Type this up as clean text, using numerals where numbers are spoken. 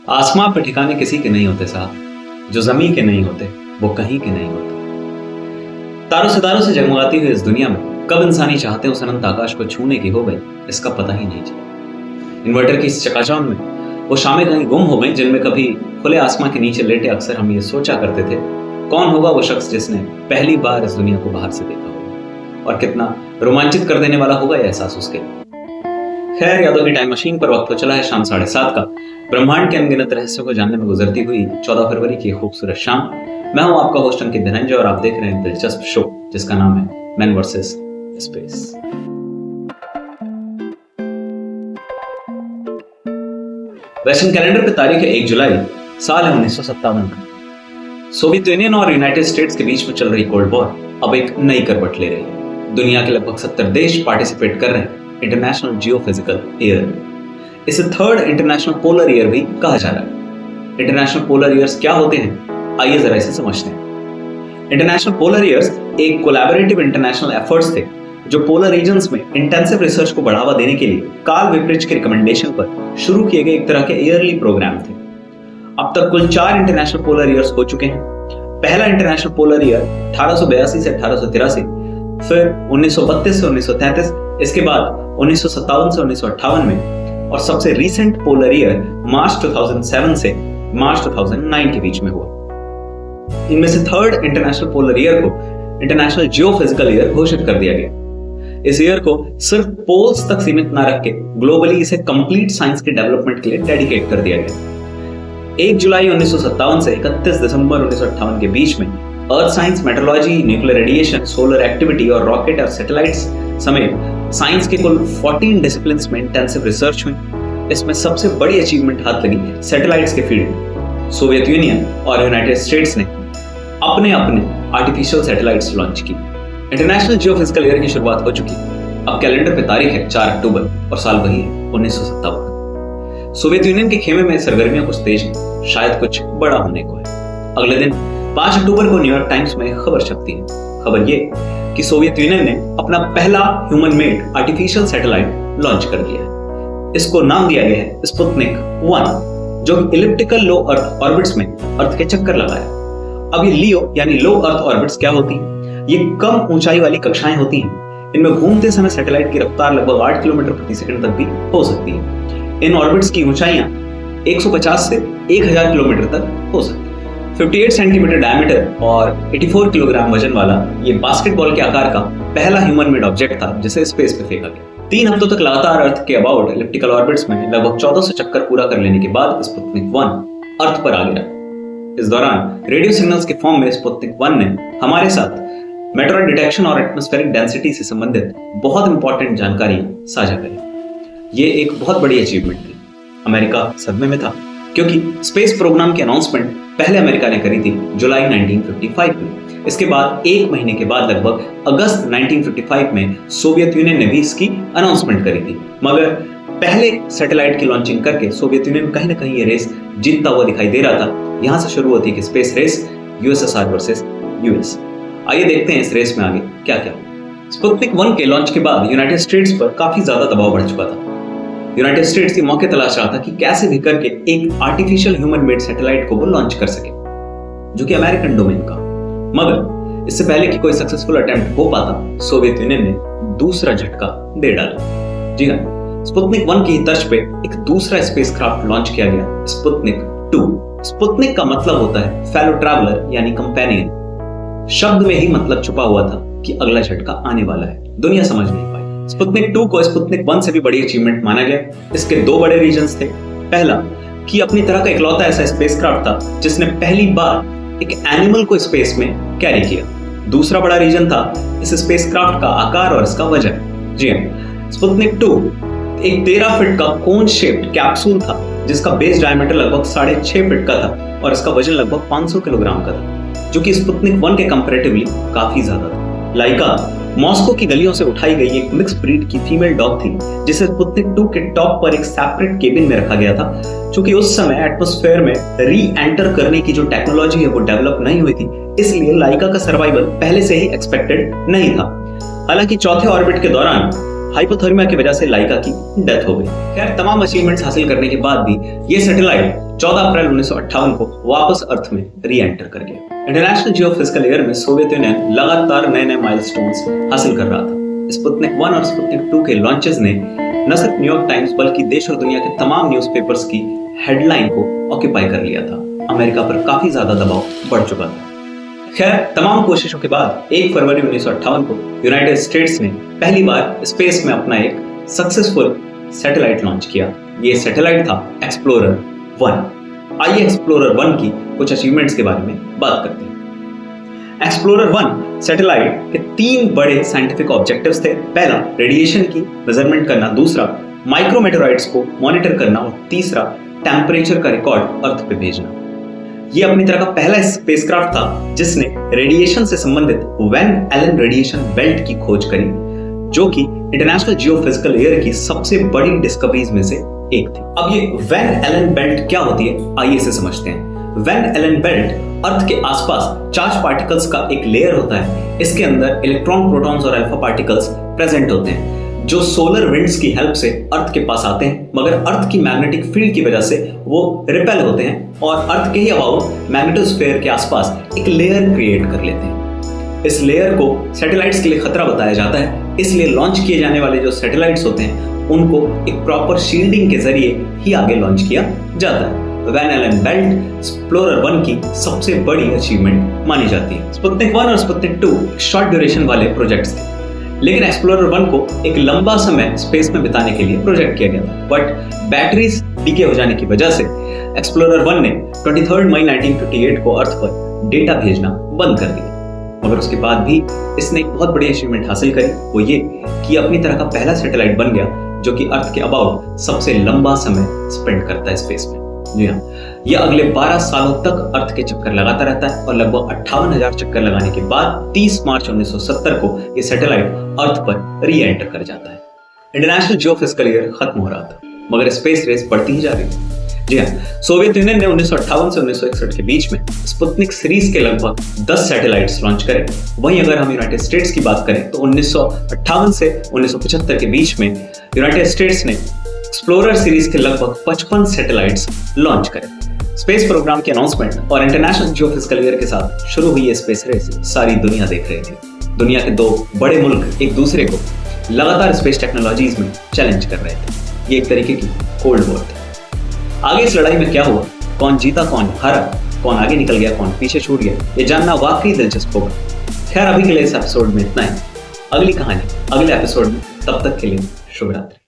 आसमां पे ठिकाने किसी के नहीं होते साहब, जो जमीन के नहीं होते वो कहीं के नहीं होते। तारों सितारों से जगमगाती हुई इस दुनिया में कब इंसानी चाहते उस अनंत आकाश को छूने की हो गई, इसका पता ही नहीं चला। इन्वर्टर की इस चकाचौंध में वो शामें कहीं गुम हो गई जिनमें कभी खुले आसमां के नीचे लेटे अक्सर हम ये सोचा करते थे, कौन होगा वो शख्स जिसने पहली बार इस दुनिया को बाहर से देखा होगा और कितना रोमांचित कर देने वाला होगा यह एहसास उसके। खैर, यादों की टाइम मशीन पर वक्त हो चला है शाम 7:30 का। ब्रह्मांड के अनगिनत रहस्यों को जानने में गुजरती हुई 14 फरवरी की खूबसूरत शाम। मैं हूं आपका होस्ट अंकित धनंजय और आप देख रहे हैं दिलचस्प शो जिसका नाम है man versus space. Western calendar पे तारीख है 1 जुलाई, साल है 1957 का। सोवियत यूनियन और यूनाइटेड स्टेट्स के बीच में चल रही कोल्ड वॉर अब एक नई करवट ले रही है। दुनिया के लगभग 70 देश पार्टिसिपेट कर रहे हैं इंटरनेशनल जियोफिजिकल ईयर। इसे थर्ड इंटरनेशनल पोलर ईयर भी कहा जा रहा है। इंटरनेशनल पोलर ईयर्स क्या होते हैं, आइए जरा इसे समझते हैं। इंटरनेशनल पोलर ईयर्स एक कोलैबोरेटिव इंटरनेशनल एफर्ट्स थे जो पोलर रीजन्स में इंटेंसिव रिसर्च को बढ़ावा देने के लिए कार्ल विप्रिच के रिकमेंडेशन पर शुरू किए गए एक तरह के ईयरली प्रोग्राम थे। अब तक कुल 4 इंटरनेशनल पोलर ईयर्स हो चुके हैं। पहला इंटरनेशनल पोलर ईयर 1882 से 1883, फिर 1932 से 1933, इसके बाद 1957 से 1958 में, और सबसे रीसेंट पोलर ईयर मार्च 2007 से मार्च 2009 के बीच में हुआ। इनमें से थर्ड इंटरनेशनल पोलर ईयर को इंटरनेशनल जियोफिजिकल ईयर घोषित कर दिया गया। इस ईयर को सिर्फ पोल्स तक सीमित ना रख के ग्लोबली इसे कंप्लीट साइंस के डेवलपमेंट के लिए डेडिकेट कर दिया गया। 1 जुलाई 1957 से 31 दिसंबर 1958 के बीच में earth science, metrology, nuclear radiation, solar activity और रॉकेट और सैटेलाइट्स समेत साइंस के कुल 14 डिसिप्लिन्स में इंटेंसिव रिसर्च हुई। इसमें सबसे बड़ी अचीवमेंट हाथ लगी सैटेलाइट्स के फील्ड में। सोवियत यूनियन और यूनाइटेड स्टेट्स ने अपने आर्टिफिशियल सैटेलाइट्स लॉन्च की। इंटरनेशनल जियोफिजिकल ईयर की शुरुआत हो चुकी। अब कैलेंडर पे तारीख है 4 अक्टूबर और साल वही है 1957। सोवियत यूनियन के खेमे में सरगर्मियां कुछ तेज हैं, शायद कुछ बड़ा होने को है। अगले दिन 5 अक्टूबर को न्यूयॉर्क टाइम्स में खबर छपती है। खबर ये कि सोवियत यूनियन ने अपना पहला human made artificial satellite launch कर दिया है। इसको नाम दिया गया है स्पुतनिक 1, जो इलिप्टिकल लो अर्थ ऑर्बिट्स में अर्थ के चक्कर लगाया। अब ये लियो यानी लो अर्थ ऑर्बिट्स क्या होती हैं? ये कम ऊंचाई वाली कक्षाएं होती हैं। इनमें घूमते समय सैटेलाइट की रफ्तार लगभग 8 किलोमीटर प्रति सेकंड तक भी हो सकती है। इन ऑर्बिट्स की ऊंचाइयां 150 से 1000 किलोमीटर तक हो सकती है। 58 सेंटीमीटर डायमीटर और 84 किलोग्राम वजन वाला ये बास्केटबॉल के आकार का पहला ह्यूमन मेड ऑब्जेक्ट था जिसे स्पेस पे फेंका गया। 3 हफ्तों तक लगातार अर्थ के अबाउट इलिप्टिकल ऑर्बिट्स में लगभग 1400 चक्कर पूरा कर लेने के बाद स्पुतनिक 1 अर्थ पर आ गया। इस दौरान रेडियो सिग्नल्स के फॉर्म में स्पुतनिक 1 ने हमारे साथ मेटेरॉइड डिटेक्शन और एटमॉस्फेरिक डेंसिटी से संबंधित बहुत इंपॉर्टेंट जानकारी साझा करी। ये एक बहुत बड़ी अचीवमेंट थी। अमेरिका सदमे में था क्योंकि स्पेस प्रोग्राम की अनाउंसमेंट पहले अमेरिका ने करी थी जुलाई 1955 में। इसके बाद 1 महीने के बाद लगभग अगस्त 1955 में सोवियत यूनियन ने भी इसकी अनाउंसमेंट करी थी। मगर पहले सैटेलाइट की लॉन्चिंग करके सोवियत यूनियन कहीं ना कहीं ये रेस जीतता हुआ दिखाई दे रहा था। यहां से शुरू होती है कि space race USSR versus US. आइए देखते हैं इस रेस में आगे क्या क्या हुआ। स्पुतनिक 1 के लॉन्च के बाद यूनाइटेड स्टेट्स पर काफी ज्यादा दबाव बढ़ चुका था। यूनाइटेड स्टेट्स की मौके तलाश रहा था कि कैसे भी करके एक आर्टिफिशियल ह्यूमन मेड सैटेलाइट को वो लॉन्च कर सके, जो कि अमेरिकन डोमेन का। मगर इससे पहले कि कोई सक्सेसफुल अटेम्प्ट हो पाता, सोवियत यूनियन ने दूसरा झटका दे डाला। जी हाँ, स्पुतनिक 1 की तर्ज पे एक दूसरा स्पेसक्राफ्ट लॉन्च किया गया, स्पुतनिक 2। स्पुतनिक का मतलब होता है फेलो ट्रैवलर यानी कंपेनियन। शब्द में ही मतलब छुपा हुआ था कि अगला झटका आने वाला है। दुनिया समझ नहीं पाई। स्पुतनिक 2 को स्पुतनिक 1 से भी बड़ी अचीवमेंट माना गया। इसके 2 बड़े रीजंस थे। पहला कि अपनी तरह का इकलौता ऐसा स्पेसक्राफ्ट था जिसने पहली बार एक एनिमल को स्पेस में कैरी किया। दूसरा बड़ा रीजन था इस स्पेसक्राफ्ट का आकार और इसका वजन। जी हां, स्पुतनिक 2 एक 13 फीट का कोन शेप्ड कैप्सूल था जिसका बेस डायमीटर लगभग 6.5 फीट का था और इसका वजन लगभग 500 किलोग्राम का था, जो कि स्पुतनिक 1 के कंपैरेटिवली काफी ज्यादा था। लाइका मॉस्को की गलियों से उठाई गई एक मिक्स ब्रीड की फीमेल डॉग थी जिसे स्पुतनिक 2 के टॉप पर एक सेपरेट केबिन में रखा गया था, क्योंकि उस समय एटमॉस्फेयर में री एंटर करने की जो टेक्नोलॉजी है वो डेवलप नहीं हुई थी, इसलिए लाइका का सर्वाइवल पहले से ही एक्सपेक्टेड नहीं था। हालांकि चौथे ऑर्बिट के दौरान हाइपोथर्मिया की वजह से लाइका की डेथ हो गई। खैर, तमाम अचीवमेंट्स हासिल करने के बाद भी ये सैटेलाइट 14 अप्रैल 1958 को वापस अर्थ में री एंटर कर गया। इंटरनेशनल जियोफिजिकल ईयर में सोवियत यूनियन लगातार नए नए माइलस्टोन्स हासिल कर रहा था। स्पुतनिक 1 और स्पुतनिक 2 के लॉन्चेस ने न सिर्फ न्यूयॉर्क टाइम्स बल्कि देश और दुनिया के तमाम न्यूज़पेपर्स की हेडलाइन को ऑक्यूपाई कर लिया था। अमेरिका पर काफी ज्यादा दबाव बढ़ चुका था। खैर, तमाम कोशिशों के बाद 1 फरवरी 1958 को यूनाइटेड स्टेट्स ने पहली बार स्पेस में अपना एक सक्सेसफुल सैटेलाइट लॉन्च किया। ये सैटेलाइट था एक्सप्लोरर 1। आइए एक्सप्लोरर 1 की कुछ अचीवमेंट्स के बारे में बात करते हैं। एक्सप्लोरर 1 सैटेलाइट के 3 बड़े साइंटिफिक ऑब्जेक्टिव्स थे। पहला, रेडिएशन की मेजरमेंट करना, दूसरा माइक्रोमेटेरॉइड्स को मॉनिटर करना और तीसरा, टेम्परेचर का रिकॉर्ड अर्थ पे भेजना। ये अपनी तरह का पहला स्पेसक्राफ्ट था जिसने रेडिएशन से संबंधित वैन एलन रेडिएशन बेल्ट की खोज करी, जो कि इंटरनेशनल जियोफिजिकल ईयर की सबसे बड़ी डिस्कवरीज में से एक थी। अब ये वैन एलन बेल्ट क्या होती है, आइए इसे समझते हैं। वैन एलन बेल्ट अर्थ के आसपास चार्ज पार्टिकल्स का एक लेयर होता है। इसके अंदर इलेक्ट्रॉन, प्रोटॉन्स और अल्फा पार्टिकल्स प्रेजेंट होते हैं जो सोलर विंड्स की हेल्प से अर्थ के पास आते हैं, मगर अर्थ की मैग्नेटिक फील्ड की वजह से वो रिपेल होते हैं और अर्थ के ही अबाउट मैग्नेटोस्फीयर के आसपास एक लेयर क्रिएट कर लेते हैं। इस लेयर को सैटेलाइट्स के लिए खतरा बताया जाता है, इसलिए लॉन्च किए जाने वाले जो सैटेलाइट्स होते हैं उनको एक प्रॉपर शील्डिंग के जरिए ही आगे लॉन्च किया जाता है। वैन एलन बेल्ट एक्सप्लोरर 1 की सबसे बड़ी अचीवमेंट मानी जाती है। स्पुतनिक 1 और स्पुतनिक 2 शॉर्ट ड्यूरेशन वाले प्रोजेक्ट्स थे, लेकिन एक्सप्लोरर 1 को एक लंबा समय स्पेस में बिताने के लिए प्रोजेक्ट किया गया था। बट बैटरीज डीके हो जाने की वजह से एक्सप्लोरर 1 ने 23 मई 1958 को अर्थ पर डेटा भेजना बंद कर दिया। मगर उसके बाद भी इसने एक बहुत बड़ी अचीवमेंट हासिल करी, वो ये कि अपनी तरह का पहला सैटेलाइट बन गया जो कि अर्थ के अबाउट सबसे लंबा समय स्पेंड करता है स्पेस में। जी हाँ, यह अगले 12 सालों तक अर्थ के चक्कर लगाता रहता है और लगभग 58,000 चक्कर लगाने के बाद 30 मार्च 1970 को यह सैटेलाइट अर्थ पर री एंटर कर जाता है। इंटरनेशनल जियोफिजिकल ईयर खत्म हो रहा था, मगर स्पेस रेस बढ़ती ही जा रही थी। जी हाँ, सोवियत यूनियन ने 1958 से 1961 के बीच में स्पुतनिक सीरीज के लगभग 10 सैटेलाइट्स लॉन्च करे। वहीं अगर हम यूनाइटेड स्टेट्स की बात करें तो 1958 से 1975 के बीच में यूनाइटेड स्टेट्स ने एक्सप्लोरर सीरीज के लगभग 55 सैटेलाइट्स लॉन्च करे। स्पेस प्रोग्राम की अनाउंसमेंट और इंटरनेशनल जियोफिजिकल ईयर के साथ शुरू हुई ये स्पेस रेस सारी दुनिया देख रही थी। दुनिया के 2 बड़े मुल्क एक दूसरे को लगातार स्पेस टेक्नोलॉजीज में चैलेंज कर रहे थे। ये एक तरीके की कोल्ड वॉर थी। आगे इस लड़ाई में क्या हुआ, कौन जीता कौन हारा, कौन आगे निकल गया कौन पीछे छूट गया, ये जानना वाकई दिलचस्प होगा। खैर, अभी के लिए इस एपिसोड में इतना ही। अगली कहानी अगले एपिसोड में, तब तक के लिए शुभ रात्रि।